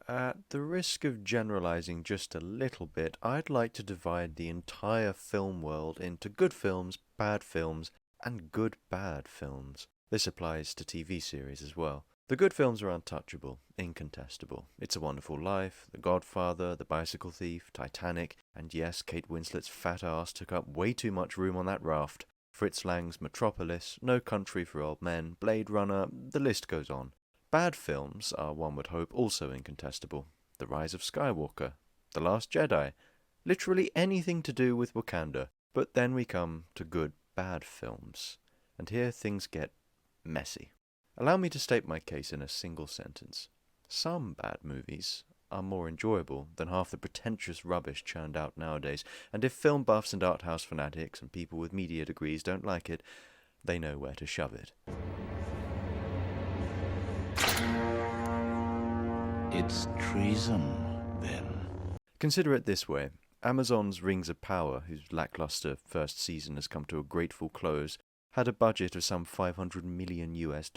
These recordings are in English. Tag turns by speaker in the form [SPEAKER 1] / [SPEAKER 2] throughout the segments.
[SPEAKER 1] At the risk of generalizing just a little bit, I'd like to divide the entire film world into good films, and good bad films. This applies to TV series as well. The good films are untouchable, incontestable. It's a Wonderful Life, The Godfather, The Bicycle Thief, Titanic, and yes, Kate Winslet's fat ass took up way too much room on that raft. Fritz Lang's Metropolis, No Country for Old Men, Blade Runner, the list goes on. Bad films are, one would hope, also incontestable. The Rise of Skywalker, The Last Jedi, literally anything to do with Wakanda. But then we come to good bad films, and here things get messy. Allow me to state my case in a single sentence. Some bad movies are more enjoyable than half the pretentious rubbish churned out nowadays, and if film buffs and art house fanatics and people with media degrees don't like it, they know where to shove it.
[SPEAKER 2] It's treason, then.
[SPEAKER 1] Consider it this way. Amazon's Rings of Power, whose lackluster first season has come to a grateful close, had a budget of some $500 million US.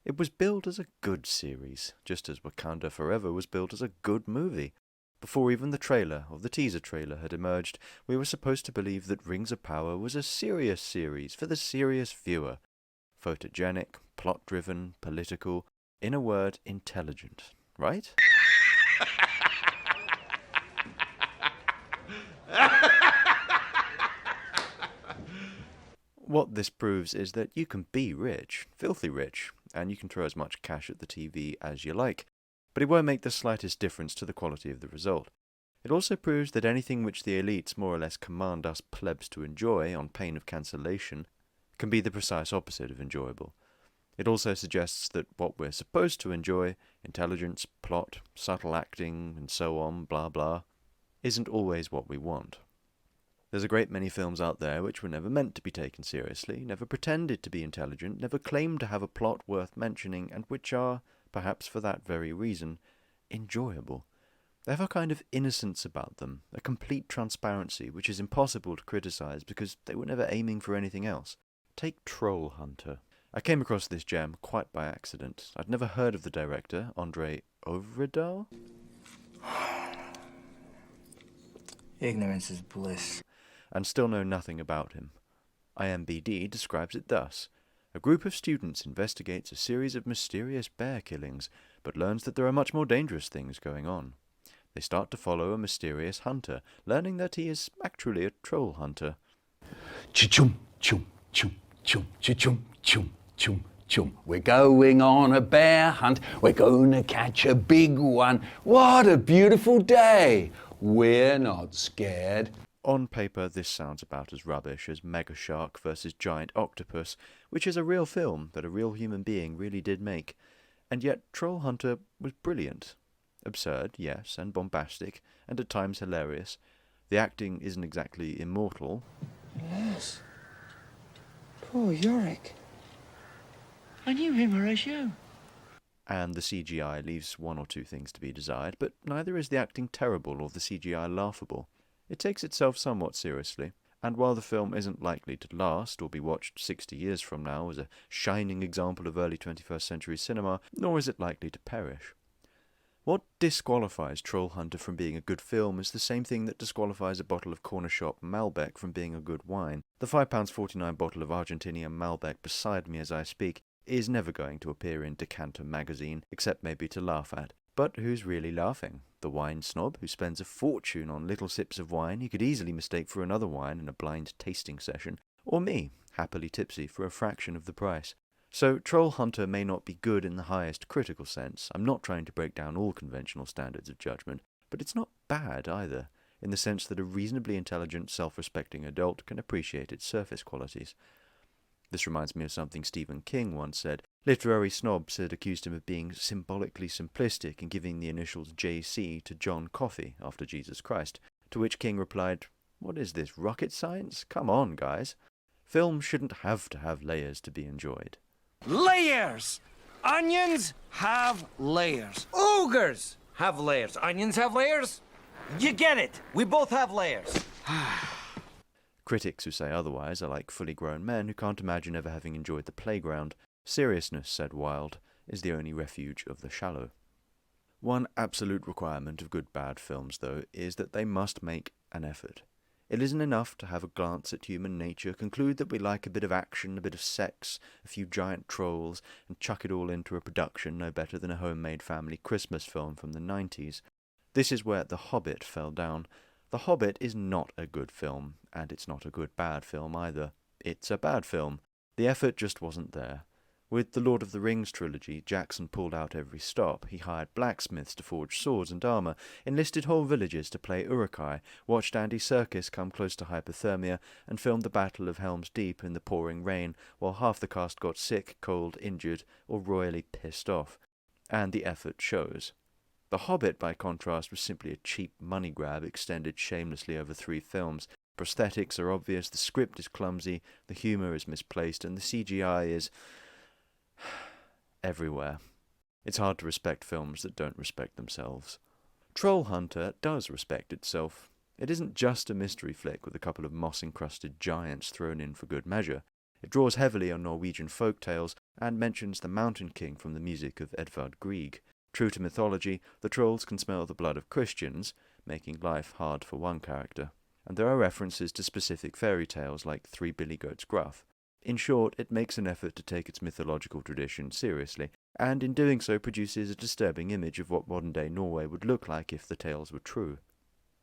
[SPEAKER 1] It was billed as a good series, just as Wakanda Forever was billed as a good movie. Before even the trailer, or the teaser trailer, had emerged, we were supposed to believe that Rings of Power was a serious series for the serious viewer. Photogenic, plot-driven, political, in a word, intelligent. Right? What this proves is that you can be rich, filthy rich, and you can throw as much cash at the TV as you like, but it won't make the slightest difference to the quality of the result. It also proves that anything which the elites more or less command us plebs to enjoy on pain of cancellation can be the precise opposite of enjoyable. It also suggests that what we're supposed to enjoy, intelligence, plot, subtle acting, and so on, blah blah, isn't always what we want. There's a great many films out there which were never meant to be taken seriously, never pretended to be intelligent, never claimed to have a plot worth mentioning, and which are, perhaps for that very reason, enjoyable. They have a kind of innocence about them, a complete transparency which is impossible to criticize because they were never aiming for anything else. Take Troll Hunter. I came across this gem quite by accident. I'd never heard of the director, André Øvredal.
[SPEAKER 3] Ignorance is bliss.
[SPEAKER 1] And still know nothing about him. IMBD describes it thus. A group of students investigates a series of mysterious bear killings, but learns that there are much more dangerous things going on. They start to follow a mysterious hunter, learning that he is actually a troll hunter.
[SPEAKER 2] Chum chum chum chum chum chum chum chum. We're going on a bear hunt. We're going to catch a big one. What a beautiful day. We're not scared.
[SPEAKER 1] On paper, this sounds about as rubbish as Mega Shark vs. Giant Octopus, which is a real film that a real human being really did make. And yet Troll Hunter was brilliant. Absurd, yes, and bombastic, and at times hilarious. The acting isn't exactly immortal.
[SPEAKER 3] Yes. Poor Yorick. I knew him as you.
[SPEAKER 1] And the CGI leaves one or two things to be desired, but neither is the acting terrible or the CGI laughable. It takes itself somewhat seriously, and while the film isn't likely to last or be watched 60 years from now as a shining example of early 21st century cinema, nor is it likely to perish. What disqualifies Troll Hunter from being a good film is the same thing that disqualifies a bottle of corner shop Malbec from being a good wine. The £5.49 bottle of Argentinian Malbec beside me as I speak is never going to appear in Decanter magazine, except maybe to laugh at. But who's really laughing? The wine snob who spends a fortune on little sips of wine he could easily mistake for another wine in a blind tasting session, or me, happily tipsy for a fraction of the price. So Troll Hunter may not be good in the highest critical sense. I'm not trying to break down all conventional standards of judgment, but it's not bad either, in the sense that a reasonably intelligent, self-respecting adult can appreciate its surface qualities. This reminds me of something Stephen King once said. Literary snobs had accused him of being symbolically simplistic in giving the initials JC to John Coffey after Jesus Christ, to which King replied, "What is this, rocket science? Come on, guys. Film shouldn't have to have layers to be enjoyed."
[SPEAKER 4] Layers! Onions have layers. Ogres have layers. Onions have layers. You get it. We both have layers.
[SPEAKER 1] Critics who say otherwise are like fully grown men who can't imagine ever having enjoyed the playground. Seriousness, said Wilde, is the only refuge of the shallow. One absolute requirement of good bad films, though, is that they must make an effort. It isn't enough to have a glance at human nature, conclude that we like a bit of action, a bit of sex, a few giant trolls, and chuck it all into a production no better than a homemade family Christmas film from the 90s. This is where The Hobbit fell down. The Hobbit is not a good film, and it's not a good bad film either. It's a bad film. The effort just wasn't there. With the Lord of the Rings trilogy, Jackson pulled out every stop. He hired blacksmiths to forge swords and armour, enlisted whole villages to play Uruk-hai, watched Andy Serkis come close to hypothermia, and filmed the Battle of Helm's Deep in the pouring rain, while half the cast got sick, cold, injured, or royally pissed off. And the effort shows. The Hobbit, by contrast, was simply a cheap money grab extended shamelessly over 3 films. Prosthetics are obvious, the script is clumsy, the humour is misplaced, and the CGI is everywhere. It's hard to respect films that don't respect themselves. Troll Hunter does respect itself. It isn't just a mystery flick with a couple of moss-encrusted giants thrown in for good measure. It draws heavily on Norwegian folk tales and mentions the Mountain King from the music of Edvard Grieg. True to mythology, the trolls can smell the blood of Christians, making life hard for one character. And there are references to specific fairy tales like Three Billy Goats Gruff. In short, it makes an effort to take its mythological tradition seriously, and in doing so produces a disturbing image of what modern-day Norway would look like if the tales were true.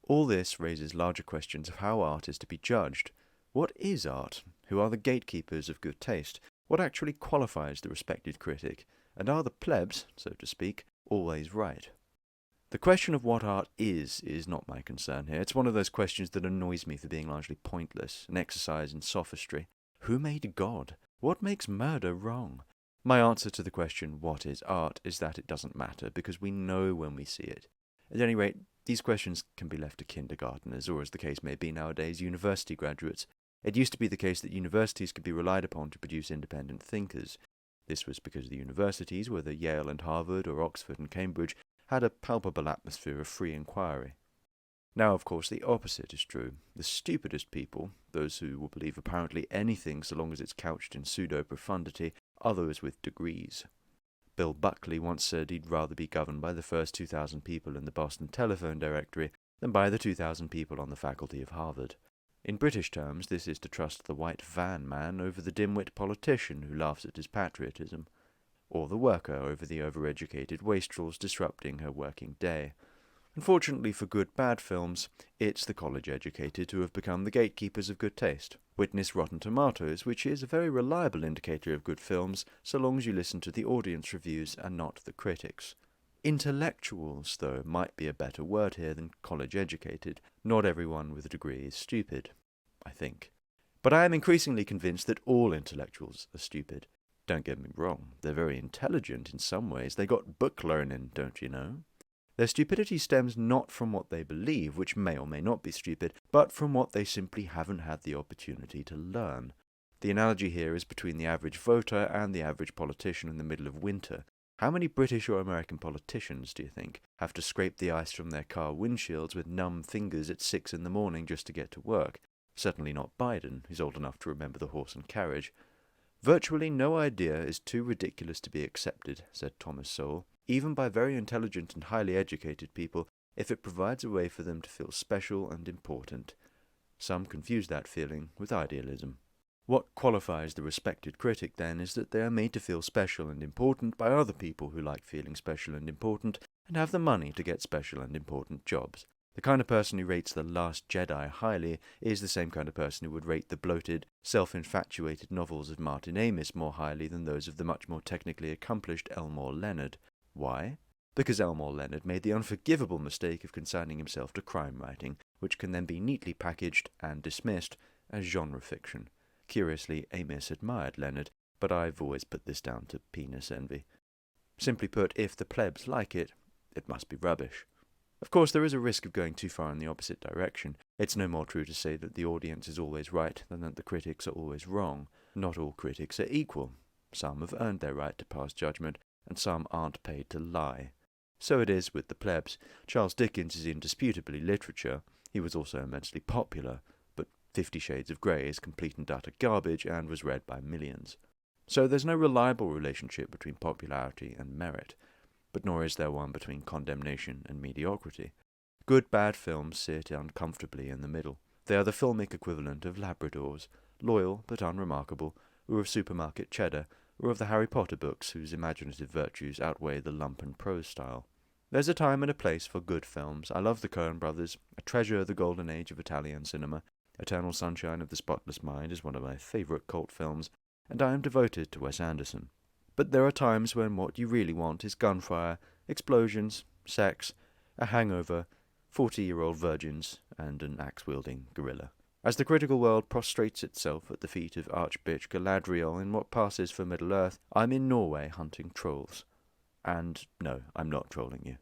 [SPEAKER 1] All this raises larger questions of how art is to be judged. What is art? Who are the gatekeepers of good taste? What actually qualifies the respected critic? And are the plebs, so to speak, always right? The question of what art is not my concern here. It's one of those questions that annoys me for being largely pointless, an exercise in sophistry. Who made God? What makes murder wrong? My answer to the question, what is art, is that it doesn't matter, because we know when we see it. At any rate, these questions can be left to kindergarteners, or as the case may be nowadays, university graduates. It used to be the case that universities could be relied upon to produce independent thinkers. This was because the universities, whether Yale and Harvard or Oxford and Cambridge, had a palpable atmosphere of free inquiry. Now, of course, the opposite is true. The stupidest people, those who will believe apparently anything so long as it's couched in pseudo-profundity, are those with degrees. Bill Buckley once said he'd rather be governed by the first 2,000 people in the Boston telephone directory than by the 2,000 people on the faculty of Harvard. In British terms, this is to trust the white van man over the dim-wit politician who laughs at his patriotism, or the worker over the overeducated wastrels disrupting her working day. Unfortunately for good bad films, it's the college-educated who have become the gatekeepers of good taste. Witness Rotten Tomatoes, which is a very reliable indicator of good films, so long as you listen to the audience reviews and not the critics. Intellectuals, though, might be a better word here than college-educated. Not everyone with a degree is stupid, I think. But I am increasingly convinced that all intellectuals are stupid. Don't get me wrong, they're very intelligent in some ways. They got book learning, don't you know? Their stupidity stems not from what they believe, which may or may not be stupid, but from what they simply haven't had the opportunity to learn. The analogy here is between the average voter and the average politician in the middle of winter. How many British or American politicians, do you think, have to scrape the ice from their car windshields with numb fingers at 6 in the morning just to get to work? Certainly not Biden, who's old enough to remember the horse and carriage. Virtually no idea is too ridiculous to be accepted, said Thomas Sowell, even by very intelligent and highly educated people, if it provides a way for them to feel special and important. Some confuse that feeling with idealism. What qualifies the respected critic, then, is that they are made to feel special and important by other people who like feeling special and important and have the money to get special and important jobs. The kind of person who rates The Last Jedi highly is the same kind of person who would rate the bloated, self-infatuated novels of Martin Amis more highly than those of the much more technically accomplished Elmore Leonard. Why? Because Elmore Leonard made the unforgivable mistake of consigning himself to crime writing, which can then be neatly packaged and dismissed as genre fiction. Curiously, Amis admired Leonard, but I've always put this down to penis envy. Simply put, if the plebs like it, it must be rubbish. Of course, there is a risk of going too far in the opposite direction. It's no more true to say that the audience is always right than that the critics are always wrong. Not all critics are equal. Some have earned their right to pass judgment, and some aren't paid to lie. So it is with the plebs. Charles Dickens is indisputably literature. He was also immensely popular, but 50 Shades of Grey is complete and utter garbage and was read by millions. So there's no reliable relationship between popularity and merit. but nor is there one between condemnation and mediocrity. Good bad films sit uncomfortably in the middle. They are the filmic equivalent of Labradors, loyal but unremarkable, or of supermarket cheddar, or of the Harry Potter books whose imaginative virtues outweigh the lumpen prose style. There's a time and a place for good films. I love the Coen brothers, a treasure of the golden age of Italian cinema. Eternal Sunshine of the Spotless Mind is one of my favourite cult films, and I am devoted to Wes Anderson. But there are times when what you really want is gunfire, explosions, sex, a hangover, 40-year-old virgins, and an axe-wielding gorilla. As the critical world prostrates itself at the feet of Archbitch Galadriel in what passes for Middle-earth, I'm in Norway hunting trolls. And no, I'm not trolling you.